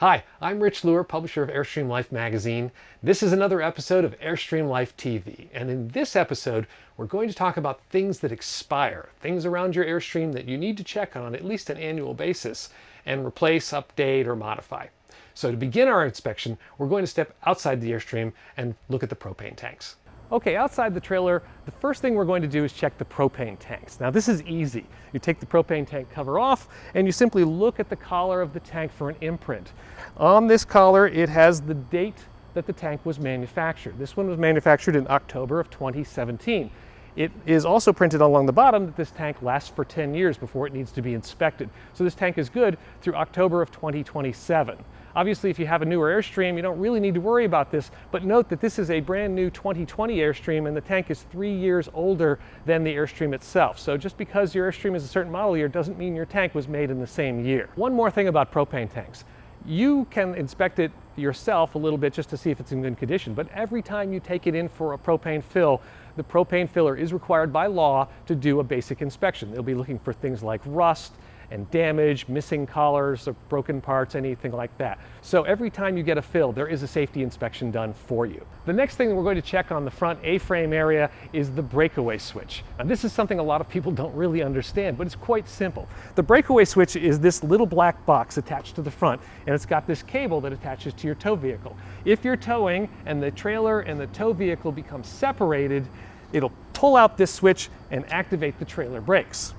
Hi, I'm Rich Luer, publisher of Airstream Life magazine. This is another episode of Airstream Life TV, and in this episode we're going to talk about things that expire, things around your Airstream that you need to check on at least an annual basis and replace, update, or modify. So to begin our inspection, we're going to step outside the Airstream and look at the propane tanks. Okay, outside the trailer, the first thing we're going to do is check the propane tanks. Now this is easy. You take the propane tank cover off and you simply look at the collar of the tank for an imprint. On this collar, it has the date that the tank was manufactured. This one was manufactured in October of 2017. It is also printed along the bottom that this tank lasts for 10 years before it needs to be inspected. So this tank is good through October of 2027. Obviously, if you have a newer Airstream, you don't really need to worry about this, but note that this is a brand new 2020 Airstream and the tank is 3 years older than the Airstream itself. So just because your Airstream is a certain model year doesn't mean your tank was made in the same year. One more thing about propane tanks. You can inspect it yourself a little bit just to see if it's in good condition, but every time you take it in for a propane fill, the propane filler is required by law to do a basic inspection. They'll be looking for things like rust and damage, missing collars, or broken parts, anything like that. So every time you get a fill, there is a safety inspection done for you. The next thing that we're going to check on the front A-frame area is the breakaway switch. Now this is something a lot of people don't really understand, but it's quite simple. The breakaway switch is this little black box attached to the front, and it's got this cable that attaches to your tow vehicle. If you're towing and the trailer and the tow vehicle become separated, it'll pull out this switch and activate the trailer brakes.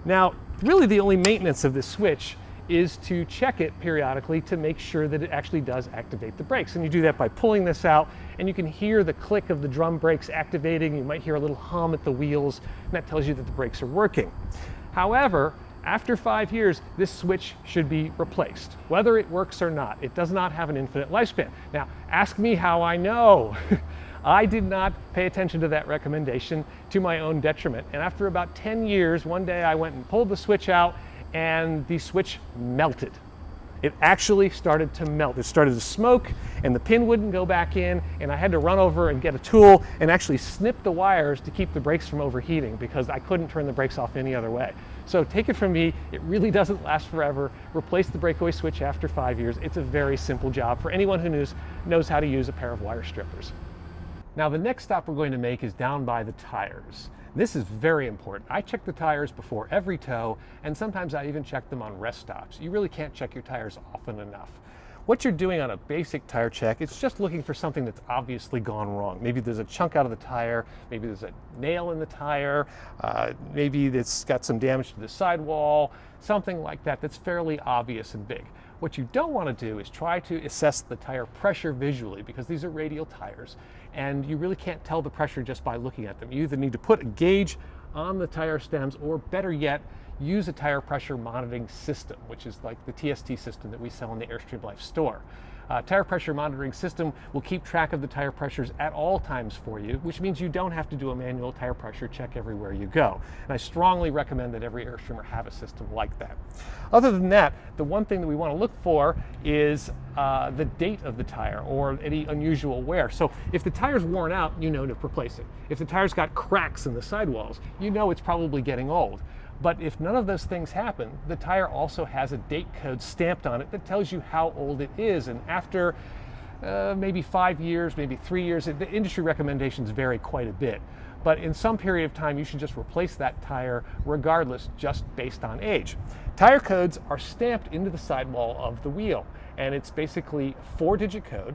Now, really the only maintenance of this switch is to check it periodically to make sure that it actually does activate the brakes. And you do that by pulling this out, and you can hear the click of the drum brakes activating. You might hear a little hum at the wheels, and that tells you that the brakes are working. However, after 5 years, this switch should be replaced, whether it works or not. It does not have an infinite lifespan. Now, ask me how I know. I did not pay attention to that recommendation to my own detriment. And after about 10 years, one day I went and pulled the switch out and the switch melted. It actually started to melt. It started to smoke and the pin wouldn't go back in, and I had to run over and get a tool and actually snip the wires to keep the brakes from overheating because I couldn't turn the brakes off any other way. So take it from me, it really doesn't last forever. Replace the breakaway switch after 5 years. It's a very simple job for anyone who knows how to use a pair of wire strippers. Now the next stop we're going to make is down by the tires. This is very important. I check the tires before every tow, and sometimes I even check them on rest stops. You really can't check your tires often enough. What you're doing on a basic tire check is just looking for something that's obviously gone wrong. Maybe there's a chunk out of the tire, maybe there's a nail in the tire, maybe it's got some damage to the sidewall, something like that that's fairly obvious and big. What you don't want to do is try to assess the tire pressure visually, because these are radial tires and you really can't tell the pressure just by looking at them. You either need to put a gauge on the tire stems, or better yet, use a tire pressure monitoring system, which is like the TST system that we sell in the Airstream Life store. Tire pressure monitoring system will keep track of the tire pressures at all times for you, which means you don't have to do a manual tire pressure check everywhere you go. And I strongly recommend that every Airstreamer have a system like that. Other than that, the one thing that we want to look for is the date of the tire or any unusual wear. So if the tire's worn out, you know to replace it. If the tire's got cracks in the sidewalls, you know it's probably getting old. But if none of those things happen, the tire also has a date code stamped on it that tells you how old it is. And after maybe 5 years, maybe 3 years, the industry recommendations vary quite a bit. But in some period of time, you should just replace that tire regardless, just based on age. Tire codes are stamped into the sidewall of the wheel, and it's basically a 4-digit code.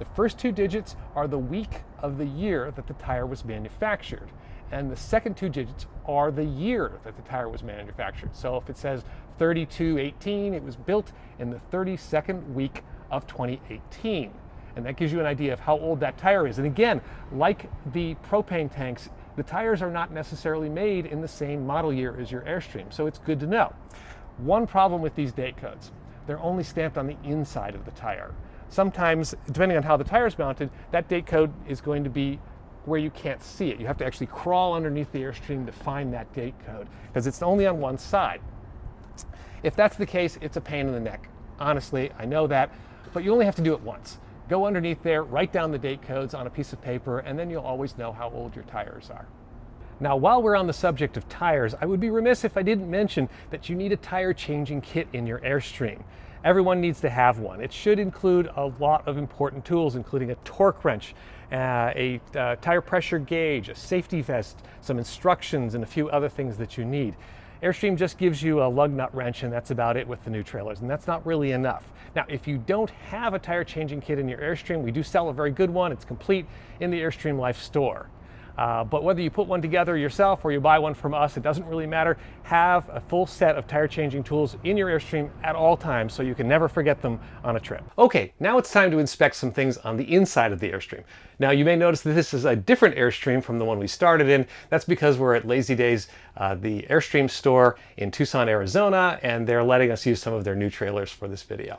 The first 2 digits are the week of the year that the tire was manufactured, and the second 2 digits are the year that the tire was manufactured. So if it says 3218, it was built in the 32nd week of 2018. And that gives you an idea of how old that tire is. And again, like the propane tanks, the tires are not necessarily made in the same model year as your Airstream, so it's good to know. One problem with these date codes: they're only stamped on the inside of the tire. Sometimes, depending on how the tire is mounted, that date code is going to be where you can't see it. You have to actually crawl underneath the Airstream to find that date code, because it's only on one side. If that's the case, it's a pain in the neck. Honestly, I know that, but you only have to do it once. Go underneath there, write down the date codes on a piece of paper, and then you'll always know how old your tires are. Now, while we're on the subject of tires, I would be remiss if I didn't mention that you need a tire changing kit in your Airstream. Everyone needs to have one. It should include a lot of important tools, including a torque wrench, a tire pressure gauge, a safety vest, some instructions, and a few other things that you need. Airstream just gives you a lug nut wrench, and that's about it with the new trailers, and that's not really enough. Now, if you don't have a tire changing kit in your Airstream, we do sell a very good one. It's complete in the Airstream Life store. But whether you put one together yourself or you buy one from us, it doesn't really matter. Have a full set of tire changing tools in your Airstream at all times so you can never forget them on a trip. Okay, now it's time to inspect some things on the inside of the Airstream. Now you may notice that this is a different Airstream from the one we started in. That's because we're at Lazy Days, the Airstream store in Tucson, Arizona, and they're letting us use some of their new trailers for this video.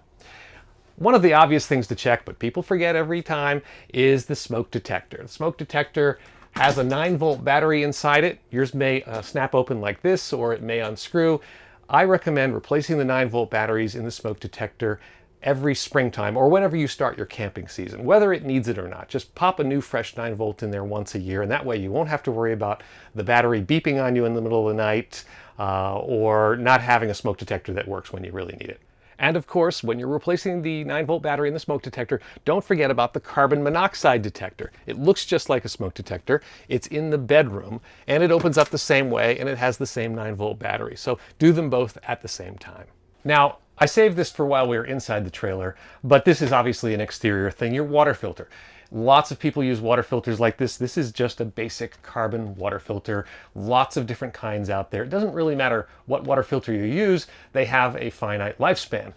One of the obvious things to check, but people forget every time, is the smoke detector. The smoke detector has a 9-volt battery inside it. Yours may snap open like this, or it may unscrew. I recommend replacing the 9-volt batteries in the smoke detector every springtime or whenever you start your camping season, whether it needs it or not. Just pop a new fresh 9-volt in there once a year, and that way you won't have to worry about the battery beeping on you in the middle of the night or not having a smoke detector that works when you really need it. And of course, when you're replacing the 9-volt battery in the smoke detector, don't forget about the carbon monoxide detector. It looks just like a smoke detector. It's in the bedroom, and it opens up the same way, and it has the same 9-volt battery. So do them both at the same time. Now, I saved this for while we were inside the trailer, but this is obviously an exterior thing, your water filter. Lots of people use water filters like this. This is just a basic carbon water filter. Lots of different kinds out there. It doesn't really matter what water filter you use. They have a finite lifespan.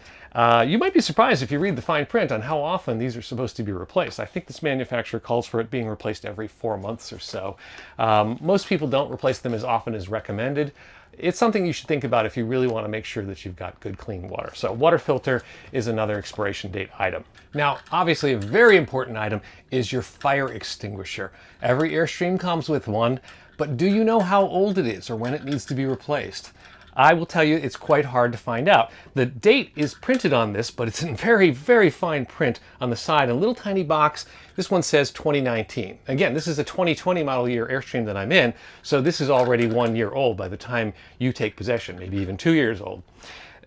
You might be surprised if you read the fine print on how often these are supposed to be replaced. I think this manufacturer calls for it being replaced every 4 months or so. Most people don't replace them as often as recommended. It's something you should think about if you really want to make sure that you've got good clean water. So water filter is another expiration date item. Now, obviously a very important item is your fire extinguisher. Every Airstream comes with one, but do you know how old it is or when it needs to be replaced? I will tell you it's quite hard to find out. The date is printed on this, but it's in very, very fine print on the side, a little tiny box. This one says 2019. Again, this is a 2020 model year Airstream that I'm in, so this is already 1 year old by the time you take possession, maybe even 2 years old.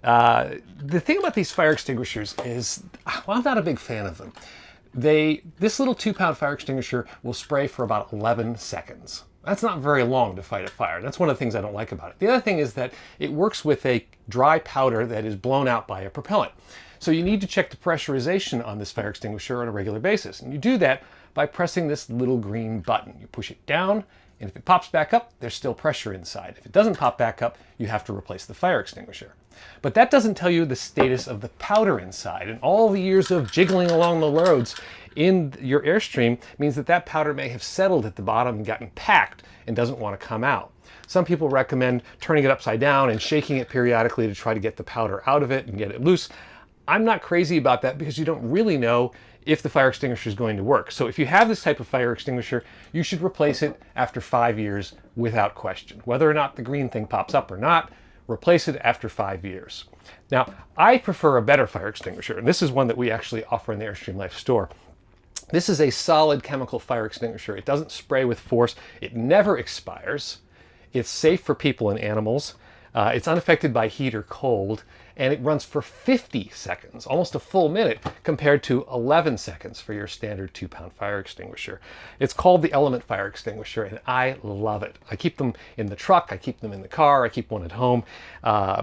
The thing about these fire extinguishers is, well, I'm not a big fan of them. This little 2-pound fire extinguisher will spray for about 11 seconds. That's not very long to fight a fire. That's one of the things I don't like about it. The other thing is that it works with a dry powder that is blown out by a propellant. So you need to check the pressurization on this fire extinguisher on a regular basis. And you do that by pressing this little green button. You push it down, and if it pops back up, there's still pressure inside. If it doesn't pop back up, you have to replace the fire extinguisher. But that doesn't tell you the status of the powder inside. And all the years of jiggling along the roads in your Airstream means that that powder may have settled at the bottom and gotten packed and doesn't want to come out. Some people recommend turning it upside down and shaking it periodically to try to get the powder out of it and get it loose. I'm not crazy about that because you don't really know if the fire extinguisher is going to work. So if you have this type of fire extinguisher, you should replace it after 5 years without question. Whether or not the green thing pops up or not, replace it after 5 years. Now, I prefer a better fire extinguisher, and this is one that we actually offer in the Airstream Life store. This is a solid chemical fire extinguisher. It doesn't spray with force. It never expires. It's safe for people and animals. It's unaffected by heat or cold, and it runs for 50 seconds, almost a full minute, compared to 11 seconds for your standard 2-pound fire extinguisher. It's called the Element Fire Extinguisher, and I love it. I keep them in the truck, I keep them in the car, I keep one at home,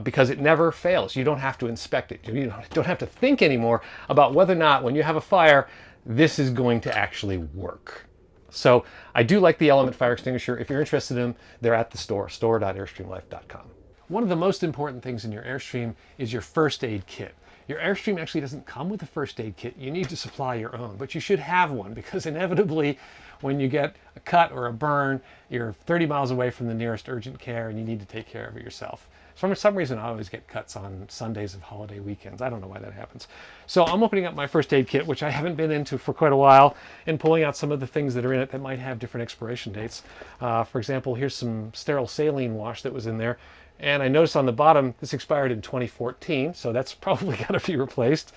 because it never fails. You don't have to inspect it. You don't have to think anymore about whether or not, when you have a fire, this is going to actually work. So I do like the Element Fire Extinguisher. If you're interested in them, they're at the store, store.airstreamlife.com. One of the most important things in your Airstream is your first aid kit. Your Airstream actually doesn't come with a first aid kit. You need to supply your own, but you should have one because inevitably when you get a cut or a burn, you're 30 miles away from the nearest urgent care and you need to take care of it yourself. For some reason, I always get cuts on Sundays of holiday weekends. I don't know why that happens. So I'm opening up my first aid kit, which I haven't been into for quite a while, and pulling out some of the things that are in it that might have different expiration dates. For example, here's some sterile saline wash that was in there. And I noticed on the bottom, this expired in 2014, so that's probably got to be replaced.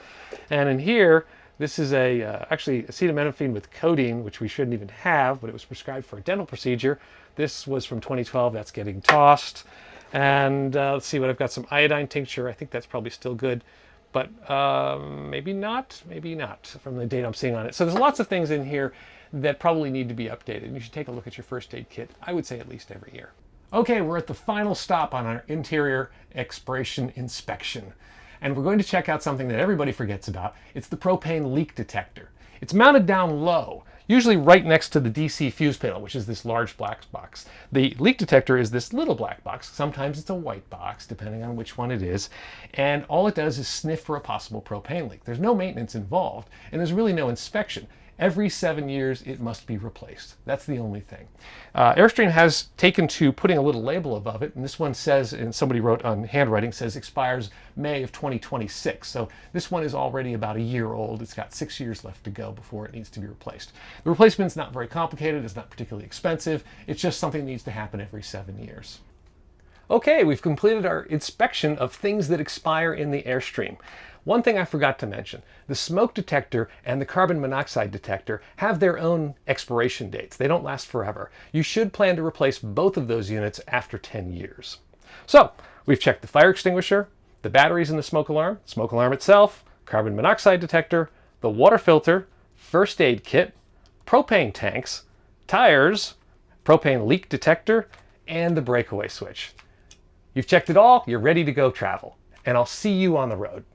And in here, This is actually acetaminophen with codeine, which we shouldn't even have, but it was prescribed for a dental procedure. This was from 2012. That's getting tossed. And let's see what I've got. Some iodine tincture. I think that's probably still good, but maybe not from the date I'm seeing on it. So there's lots of things in here that probably need to be updated. You should take a look at your first aid kit. I would say at least every year. Okay, we're at the final stop on our interior expiration inspection. And we're going to check out something that everybody forgets about. It's the propane leak detector. It's mounted down low, usually right next to the DC fuse panel, which is this large black box. The leak detector is this little black box. Sometimes it's a white box, depending on which one it is. And all it does is sniff for a possible propane leak. There's no maintenance involved, and there's really no inspection. Every 7 years, it must be replaced. That's the only thing. Airstream has taken to putting a little label above it, and this one says, and somebody wrote on handwriting, says expires May of 2026. So this one is already about a year old. It's got 6 years left to go before it needs to be replaced. The replacement's not very complicated. It's not particularly expensive. It's just something that needs to happen every 7 years. Okay, we've completed our inspection of things that expire in the Airstream. One thing I forgot to mention, the smoke detector and the carbon monoxide detector have their own expiration dates. They don't last forever. You should plan to replace both of those units after 10 years. So, we've checked the fire extinguisher, the batteries in the smoke alarm itself, carbon monoxide detector, the water filter, first aid kit, propane tanks, tires, propane leak detector, and the breakaway switch. You've checked it all, you're ready to go travel, and I'll see you on the road.